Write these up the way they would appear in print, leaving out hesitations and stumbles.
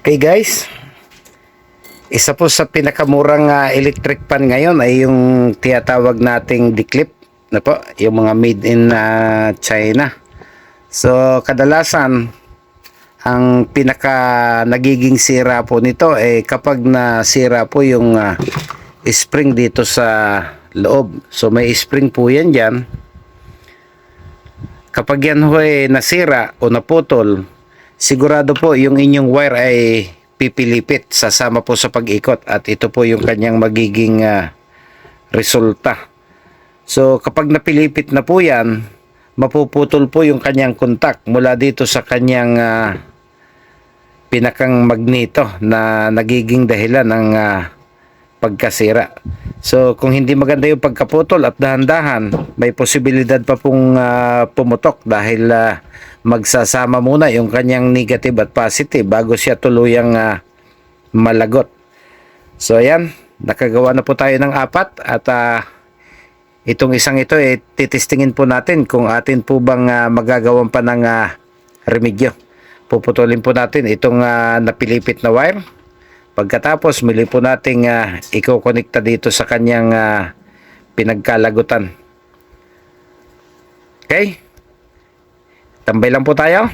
Okay guys, isa po sa pinakamurang electric fan ngayon ay yung tinatawag nating declip na po, yung mga made in China. So kadalasan ang pinaka nagiging sira po nito ay kapag nasira po yung spring dito sa loob. So may spring po yan dyan. Kapag yan ho ay nasira o naputol, sigurado po yung inyong wire ay pipilipit sasama po sa pag-ikot at ito po yung kanyang magiging resulta. So kapag napilipit na po yan, mapuputol po yung kanyang kontak mula dito sa kanyang pinakang magneto na nagiging dahilan ng pagkasira. So kung hindi maganda yung pagkaputol at dahan-dahan, may posibilidad pa pong pumutok dahil magsasama muna yung kanyang negative at positive bago siya tuluyang malagot. So ayan, nakagawa na po tayo ng 4 at itong isang ito titistingin po natin kung atin po bang magagawan pa ng remedyo. Puputulin po natin itong napilipit na wire. Pagkatapos muli po nating iko-connecta dito sa kanyang pinagkalagutan. Okay? Tambay lang po tayo.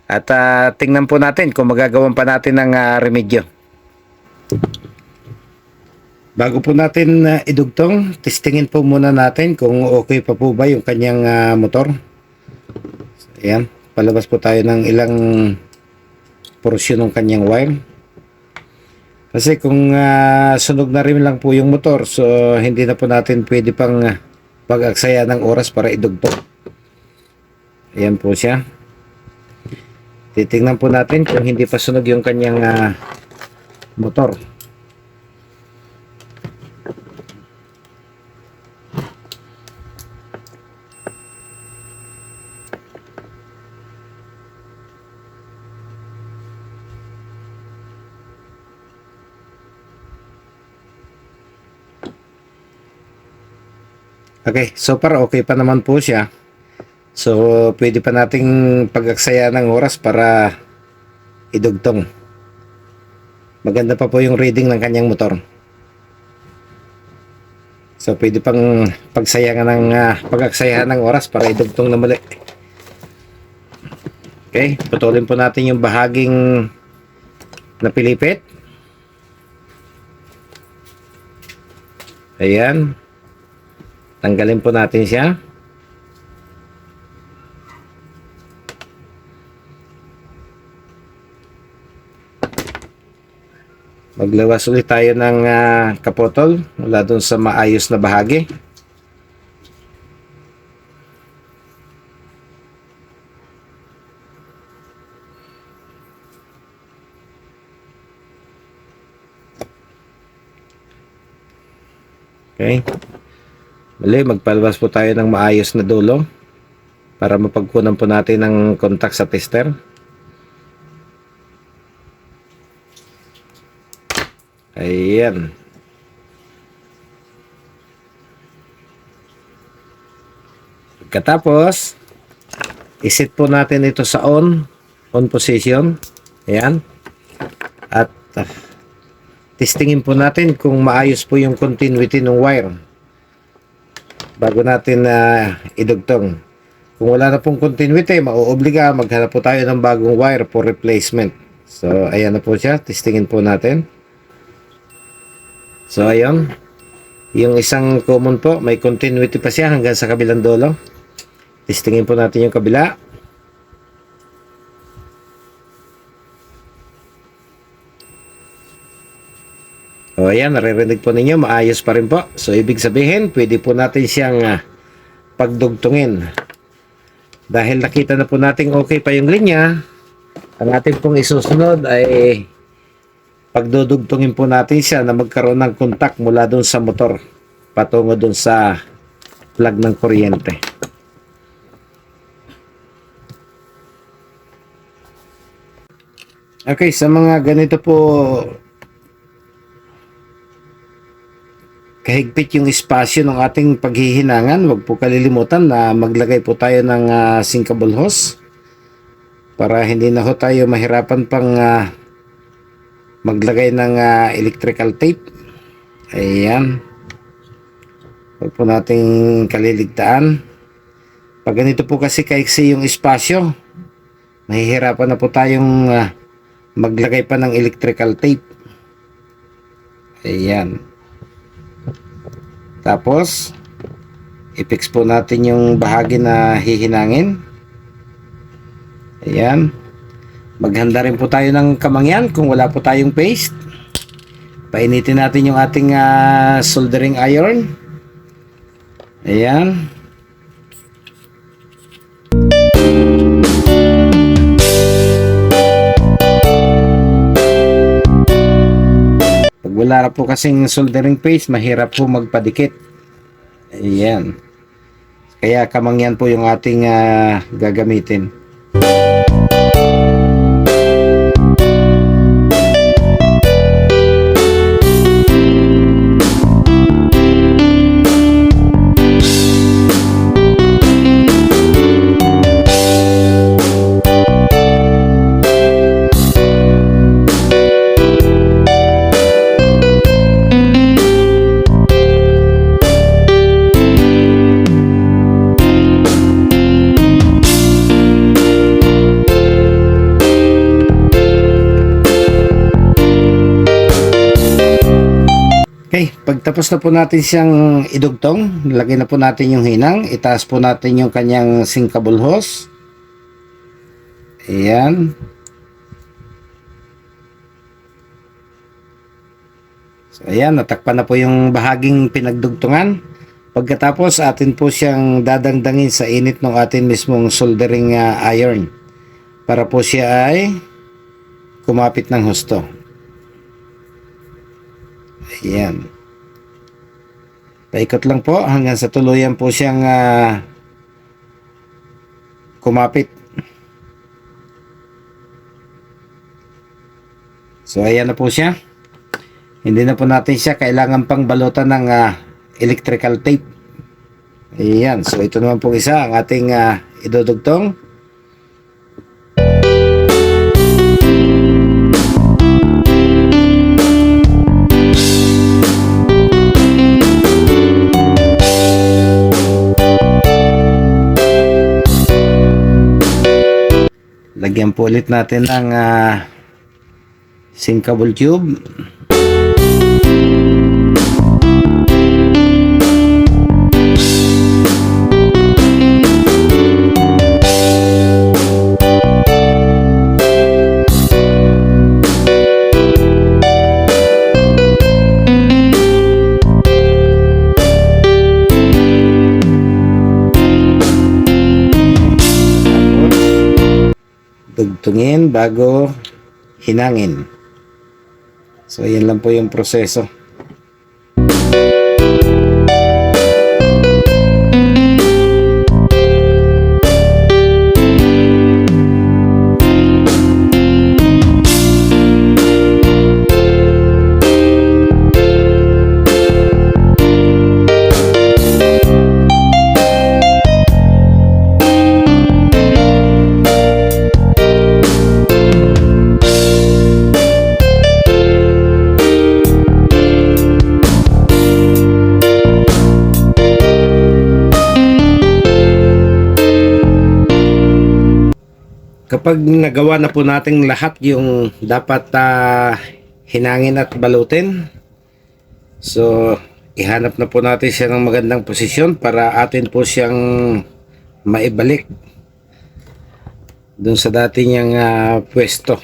At tingnan po natin kung magagawan pa natin ng remedyo. Bago po natin idugtong, testingin po muna natin kung okay pa po ba yung kanyang motor. Ayan, palabas po tayo ng ilang porsyon ng kanyang wire. Kasi kung sunog na rin lang po yung motor, so hindi na po natin pwede pang pag-aksaya ng oras para idugtong. Ayan po siya. Titingnan po natin kung hindi pa sunog yung kanyang motor. Okay, so far okay pa naman po siya. So pwede pa nating pag-aksaya ng oras para idugtong. Maganda pa po yung reading ng kanyang motor. So pwede pang pagsayangan ng pag-aksayahan ng oras para idugtong na muli. Okay, putulin po natin yung bahaging napilipit. Ayan. Tanggalin po natin siya. Maglawas ulit tayo ng kaputol mula dun sa maayos na bahagi. Okay. Mali, magpalabas po tayo ng maayos na dulo para mapagkunan po natin ng contact sa tester. Ayan. Pagkatapos, iset po natin ito sa on position. Ayan. At testingin po natin kung maayos po yung continuity ng wire bago natin idugtong. Kung wala na pong continuity, mauobliga maghanap po tayo ng bagong wire for replacement. So ayan na po siya, testingin po natin. So ayun, yung isang common po, may continuity pa siya hanggang sa kabilang dulo. Testingin po natin yung kabila. O ayan, naririnig po ninyo, maayos pa rin po. So ibig sabihin, pwede po natin siyang pagdugtungin. Dahil nakita na po natin okay pa yung linya, ang ating pong isusunod ay pagdudugtungin po natin siya na magkaroon ng contact mula dun sa motor patungo dun sa plug ng kuryente. Okay, sa mga ganito po kahigpit yung espasyo ng ating paghihinangan, huwag po kalilimutan na maglagay po tayo ng sinkable hose para hindi na ho tayo mahirapan pang maglagay ng electrical tape. Ayan. Huwag po nating kaliligtaan. Pag ganito po kasi kaiksi yung espasyo, mahihirapan na po tayong maglagay pa ng electrical tape. Ayan. Tapos i-fix po natin yung bahagi na hihinangin. Ayan. Maghanda rin po tayo ng kamangyan kung wala po tayong paste. Painitin natin yung ating soldering iron. Ayan. Pag wala po kasing soldering paste, mahirap po magpadikit. Ayan. Kaya kamangyan po yung ating gagamitin. Okay, pagtapos na po natin siyang idugtong, lagay na po natin yung hinang, itaas po natin yung kanyang sinkable hose. Ayan. So ayan, natakpan na po yung bahaging pinagdugtungan. Pagkatapos, atin po siyang dadangdangin sa init ng atin mismong soldering iron para po siya ay kumapit ng husto. Ayan. Paikot lang po hanggang sa tuluyan po siyang kumapit. So ayan na po siya. Hindi na po natin siya kailangan pang balutan ng electrical tape. Ayan. So ito naman po isa ang ating idudugtong. Lagyan po ulit natin ng sinkable tube. Dugtungin bago hinangin. So yan lang po yung proseso. Kapag nagawa na po nating lahat yung dapat hinangin at balutin, so ihanap na po natin siya ng magandang posisyon para atin po siyang maibalik dun sa dati niyang pwesto.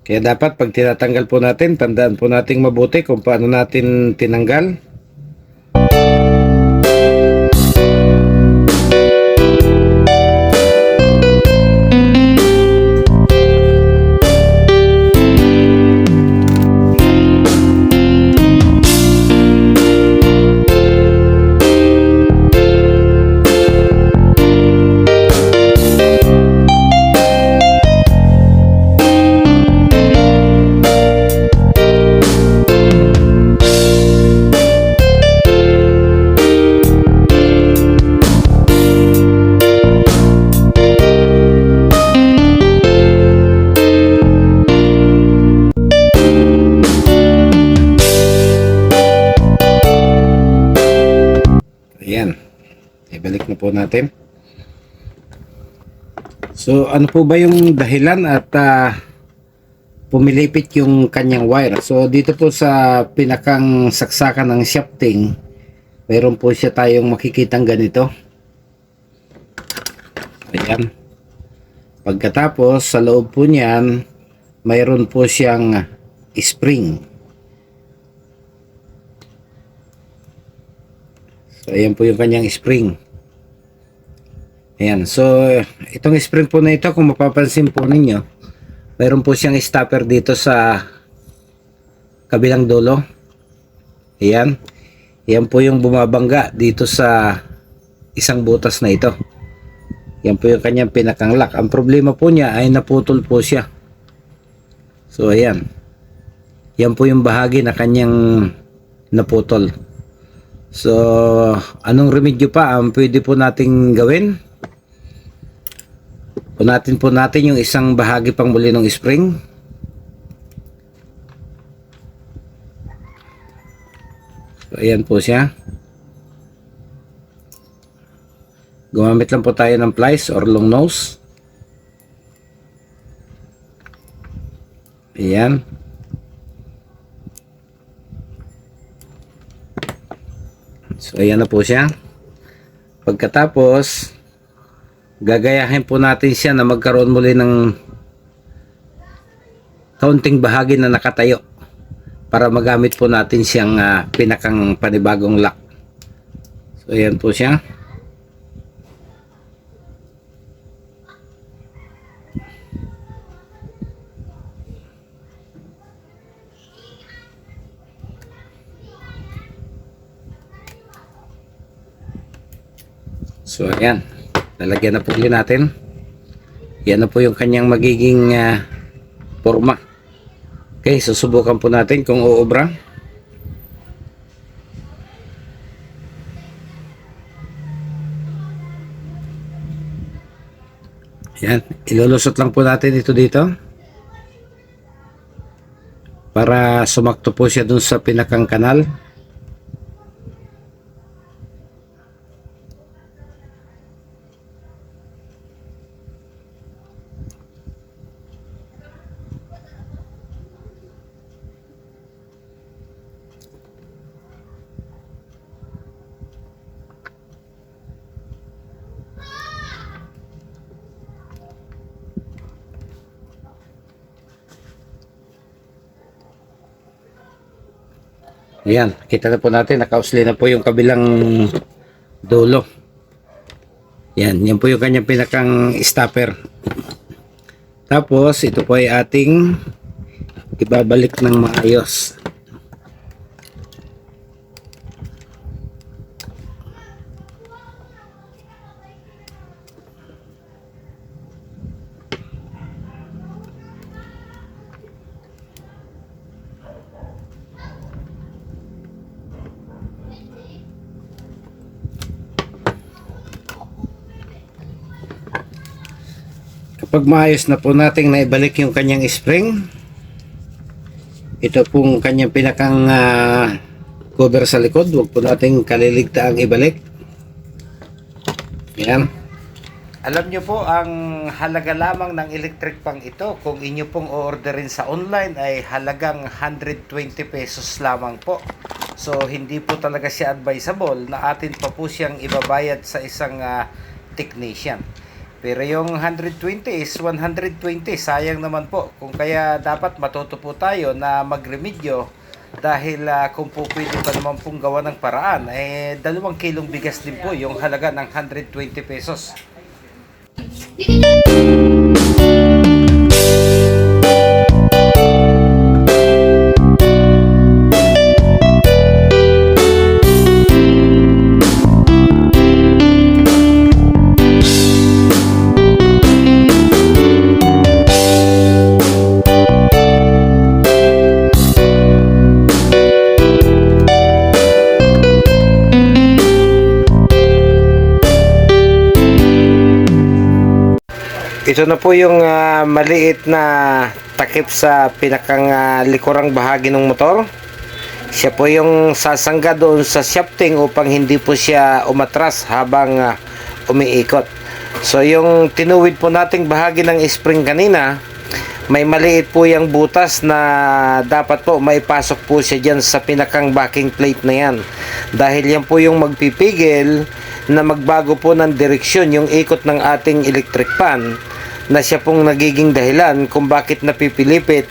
Kaya dapat pag tinatanggal po natin, tandaan po nating mabuti kung paano natin tinanggal. po natin. So ano po ba yung dahilan at pumilipit yung kanyang wire? So dito po sa pinakang saksakan ng shafting, mayroon po siya tayong makikitang ganito. Ayan. Pagkatapos sa loob po niyan, mayroon po siyang spring. So ayan po yung kanyang spring. Ayan. So itong spring po na ito, kung mapapansin po ninyo, mayroon po siyang stopper dito sa kabilang dulo. Ayan. Yan po yung bumabangga dito sa isang butas na ito. Yan po yung kanyang pinakang lock. Ang problema po niya ay naputol po siya. So ayan. Yan po yung bahagi na kanyang naputol. So anong remedyo pa ang pwede po nating gawin? Punatin po natin yung isang bahagi pang muli ng spring. So ayan po siya. Gumamit lang po tayo ng pliers or long nose. Ayan. So ayan na po siya. Pagkatapos, gagayahin po natin siya na magkaroon muli ng kaunting bahagi na nakatayo para magamit po natin siyang pinakang panibagong lock. So ayan po siya. So ayan, lalagyan na po ulit natin. Yan na po yung kanyang magiging forma. Okay, susubukan po natin kung uubra. Yan, ilulusot lang po natin ito dito para sumakto po siya dun sa pinakang kanal. Ayan, kita na po natin, nakausli na po yung kabilang dulo. Yan, yan po yung kanyang pinakang stopper. Tapos, ito po ay ating ibabalik ng maayos. Kapag maayos na po nating naibalik yung kanyang spring, ito pong kanyang pinakang cover sa likod, huwag po nating kaliligtaang ibalik. Yan. Alam nyo po, ang halaga lamang ng electric pan ito, kung inyo pong o-orderin sa online, ay halagang 120 pesos lamang po. So hindi po talaga siya advisable na atin pa po siyang ibabayad sa isang technician. Pero yung 120 is 120, sayang naman po. Kung kaya dapat matuto po tayo na magremedyo dahil kung po pwede pa naman pong gawa ng paraan, 2 kilong bigas din po yung halaga ng 120 pesos. Ito na po yung maliit na takip sa pinakang likurang bahagi ng motor. Siya po yung sasangga doon sa shafting upang hindi po siya umatras habang umiikot. So yung tinuwid po nating bahagi ng spring kanina, may maliit po yung butas na dapat po maipasok po siya dyan sa pinakang backing plate na yan. Dahil yan po yung magpipigil na magbago po ng direksyon yung ikot ng ating electric fan, na siya pong nagiging dahilan kung bakit napipilipit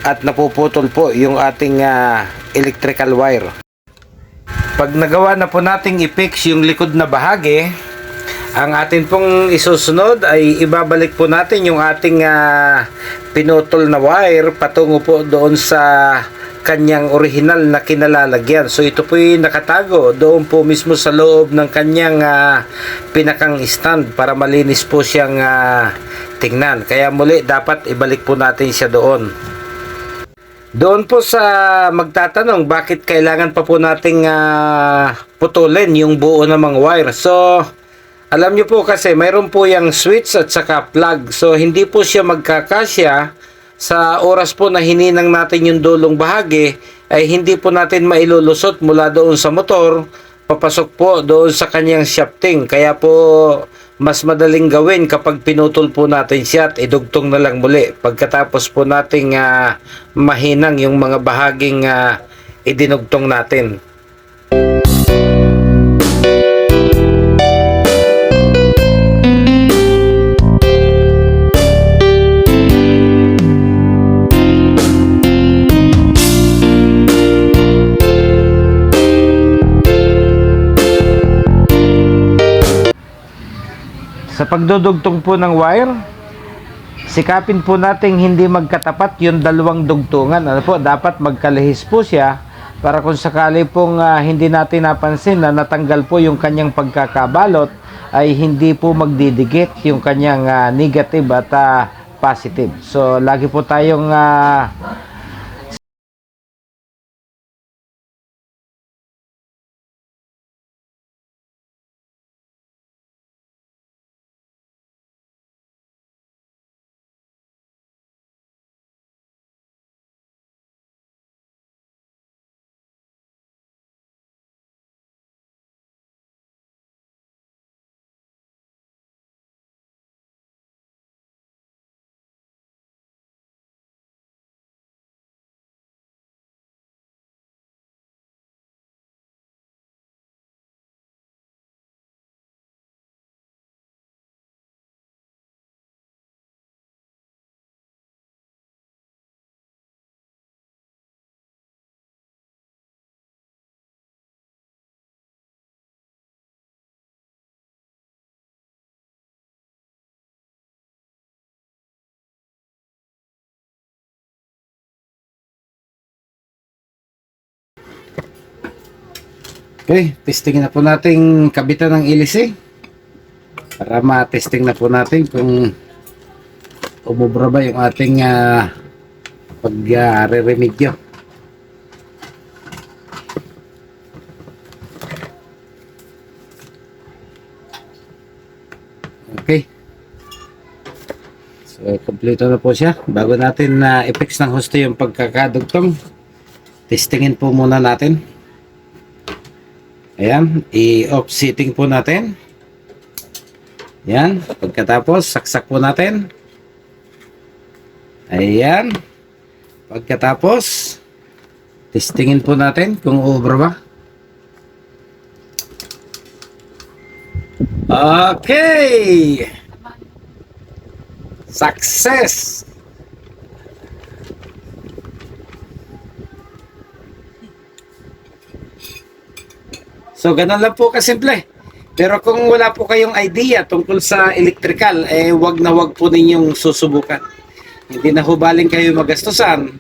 at napuputol po yung ating electrical wire. Pag nagawa na po nating i-fix yung likod na bahagi, ang atin pong isusunod ay ibabalik po natin yung ating pinutol na wire patungo po doon sa kanyang original na kinalalagyan. So ito po yung nakatago doon po mismo sa loob ng kanyang pinakang stand para malinis po siyang tingnan. Kaya muli dapat ibalik po natin siya doon. Doon po sa magtatanong bakit kailangan pa po nating putulin yung buo namang wire. So alam nyo po kasi mayroon po yung switch at saka plug. So hindi po siya magkakasya sa oras po na hininang natin yung dulong bahagi, ay hindi po natin mailulusot mula doon sa motor papasok po doon sa kanyang shafting. Kaya po mas madaling gawin kapag pinutol po natin siya at idugtong na lang muli pagkatapos po nating mahinang yung mga bahaging idinugtong natin. Sa pagdudugtong po ng wire, sikapin po nating hindi magkatapat yung dalawang dugtungan. Ano po, dapat magkalihis po siya para kung sakali pong hindi natin napansin na natanggal po yung kanyang pagkakabalot, ay hindi po magdidikit yung kanyang negative at positive. So lagi po tayong okay, testing na po natin kabitan ng LC para ma-testing na po natin kung umubra ba yung ating pag-re-remedyo. Okay, so kompleto na po siya. Bago natin i-fix ng husto yung pagkakadugtong, testingin po muna natin. Ayan, i-off setting po natin. Ayan, pagkatapos saksak po natin. Ayan, pagkatapos testingin po natin kung uubra ba. Okay, success. So, ganun lang po kasimple. Pero kung wala po kayong idea tungkol sa electrical, wag na wag po ninyong susubukan. Hindi na hubaling kayo magastusan,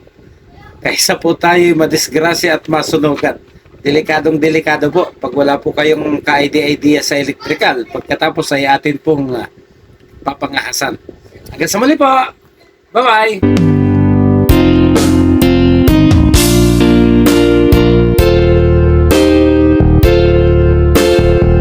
kaysa po tayo madisgrasya at masunugan. Delikadong delikado po pag wala po kayong ka-idea sa electrical. Pagkatapos ay atin pong papangahasan. Hanggang sa muli po. Bye-bye!